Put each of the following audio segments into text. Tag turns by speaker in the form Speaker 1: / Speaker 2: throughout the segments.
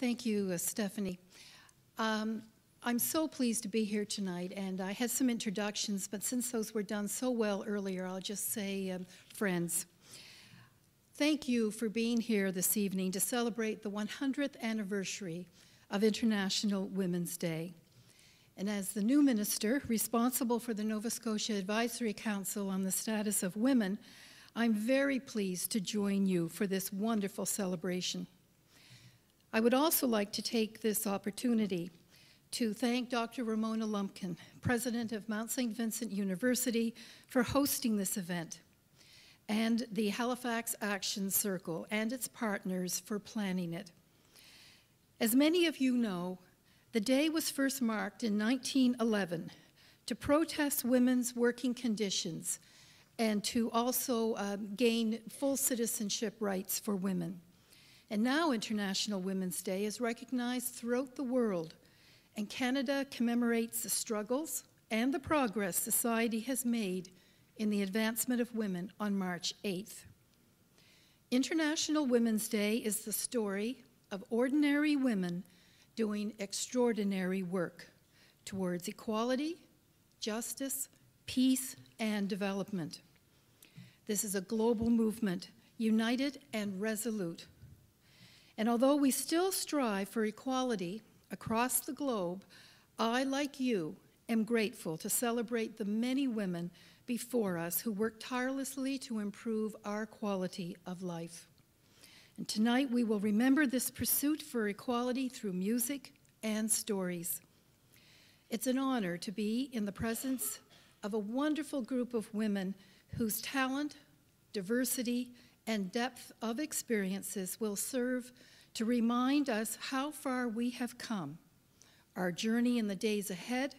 Speaker 1: Thank you, Stephanie. I'm so pleased to be here tonight, and I had some introductions, but since those were done so well earlier, I'll just say, friends, thank you for being here this evening to celebrate the 100th anniversary of International Women's Day. And as the new minister responsible for the Nova Scotia Advisory Council on the Status of Women, I'm very pleased to join you for this wonderful celebration. I would also like to take this opportunity to thank Dr. Ramona Lumpkin, president of Mount St. Vincent University, for hosting this event, and the Halifax Action Circle and its partners for planning it. As many of you know, the day was first marked in 1911 to protest women's working conditions and to also gain full citizenship rights for women. And now International Women's Day is recognized throughout the world, and Canada commemorates the struggles and the progress society has made in the advancement of women on March 8th. International Women's Day is the story of ordinary women doing extraordinary work towards equality, justice, peace, and development. This is a global movement, united and resolute. And although we still strive for equality across the globe, I, like you, am grateful to celebrate the many women before us who work tirelessly to improve our quality of life. And tonight we will remember this pursuit for equality through music and stories. It's an honor to be in the presence of a wonderful group of women whose talent, diversity, and depth of experiences will serve to remind us how far we have come, our journey in the days ahead,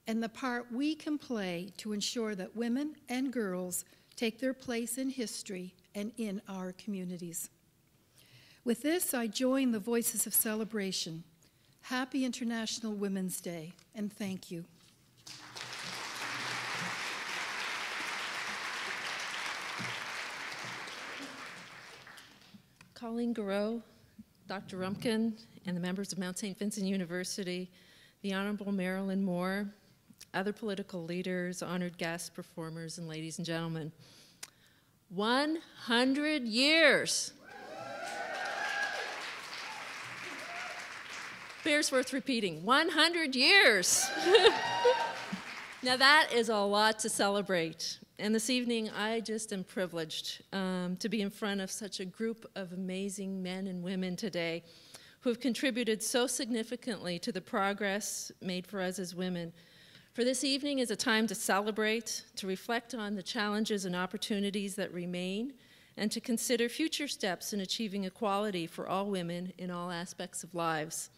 Speaker 1: and the part we can play to ensure that women and girls take their place in history and in our communities. With this, I join the voices of celebration. Happy International Women's Day, and thank you.
Speaker 2: Colleen Garreau, Dr. Rumpkin, and the members of Mount St. Vincent University, the Honorable Marilyn Moore, other political leaders, honored guests, performers, and ladies and gentlemen. 100 years! Bears worth repeating, 100 years! Now that is a lot to celebrate. And this evening, I just am privileged to be in front of such a group of amazing men and women today who have contributed so significantly to the progress made for us as women. For this evening is a time to celebrate, to reflect on the challenges and opportunities that remain, and to consider future steps in achieving equality for all women in all aspects of lives.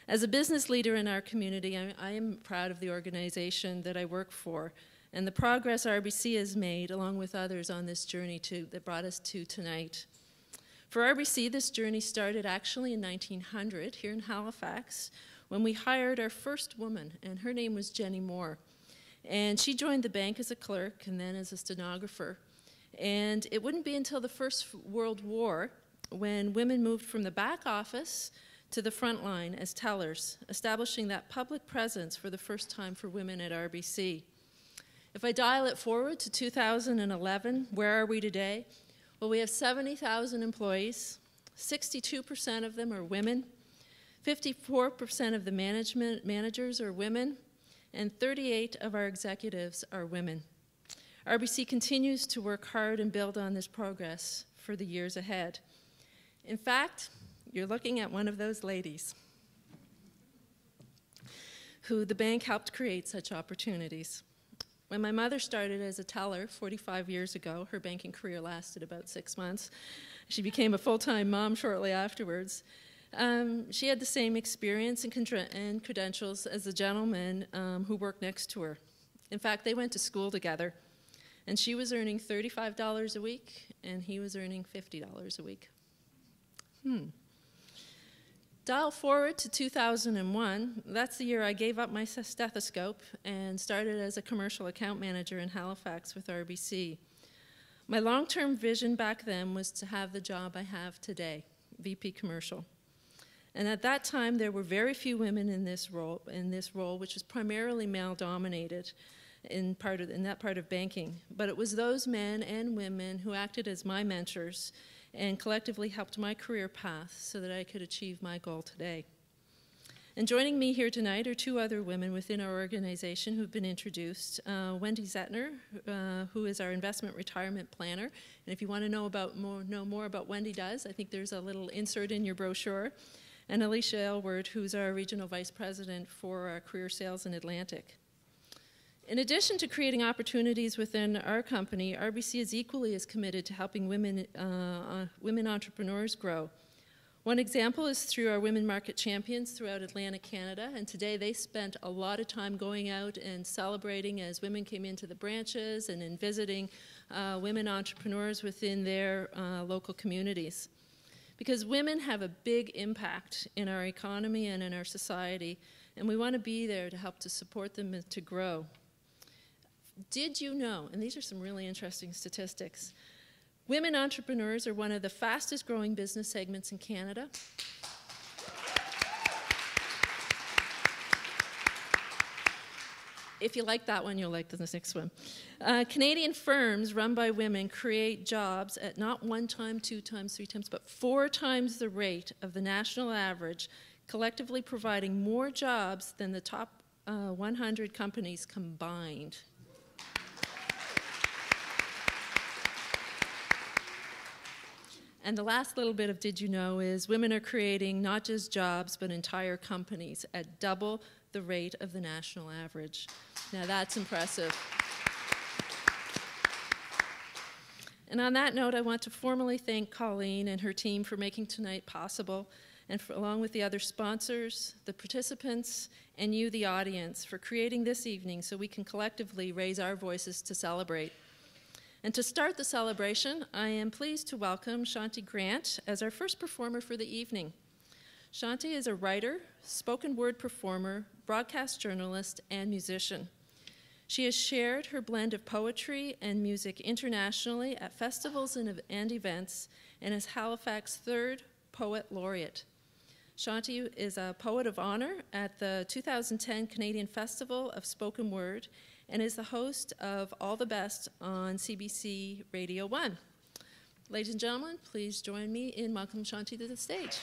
Speaker 2: As a business leader in our community, I am proud of the organization that I work for and the progress RBC has made, along with others, on this journey that brought us to tonight. For RBC, this journey started actually in 1900 here in Halifax when we hired our first woman, and her name was Jenny Moore. And she joined the bank as a clerk and then as a stenographer. And it wouldn't be until the First World War when women moved from the back office to the front line as tellers, establishing that public presence for the first time for women at RBC. If I dial it forward to 2011, where are we today? Well, we have 70,000 employees. 62% of them are women. 54% of the managers are women. And 38 of our executives are women. RBC continues to work hard and build on this progress for the years ahead. In fact, you're looking at one of those ladies who the bank helped create such opportunities. When my mother started as a teller 45 years ago, her banking career lasted about 6 months. She became a full-time mom shortly afterwards. She had the same experience and credentials as the gentleman who worked next to her. In fact, they went to school together, and she was earning $35 a week, and he was earning $50 a week. Dial forward to 2001, that's the year I gave up my stethoscope and started as a commercial account manager in Halifax with RBC. My long-term vision back then was to have the job I have today, VP Commercial. And at that time, there were very few women in this role, which was primarily male-dominated in that part of banking. But it was those men and women who acted as my mentors and collectively helped my career path so that I could achieve my goal today. And joining me here tonight are two other women within our organization who've been introduced. Wendy Zettner, who is our investment retirement planner. And if you want to know more about Wendy does, I think there's a little insert in your brochure. And Alicia Elward, who's our regional vice president for career sales in Atlantic. In addition to creating opportunities within our company, RBC is equally as committed to helping women entrepreneurs grow. One example is through our Women Market Champions throughout Atlantic Canada, and today they spent a lot of time going out and celebrating as women came into the branches and in visiting women entrepreneurs within their local communities. Because women have a big impact in our economy and in our society, and we want to be there to help to support them and to grow. Did you know, and these are some really interesting statistics, women entrepreneurs are one of the fastest growing business segments in Canada. If you like that one, you'll like the next one. Canadian firms run by women create jobs at not 1 time, 2 times, 3 times, but 4 times the rate of the national average, collectively providing more jobs than the top 100 companies combined. And the last little bit of did you know is women are creating not just jobs, but entire companies at double the rate of the national average. Now that's impressive. And on that note, I want to formally thank Colleen and her team for making tonight possible, and along with the other sponsors, the participants, and you, the audience, for creating this evening so we can collectively raise our voices to celebrate. And to start the celebration, I am pleased to welcome Shanti Grant as our first performer for the evening. Shanti is a writer, spoken word performer, broadcast journalist, and musician. She has shared her blend of poetry and music internationally at festivals and events, and is Halifax's 3rd Poet Laureate. Shanti is a Poet of Honor at the 2010 Canadian Festival of Spoken Word, and is the host of All the Best on CBC Radio 1. Ladies and gentlemen, please join me in welcoming Shanti to the stage.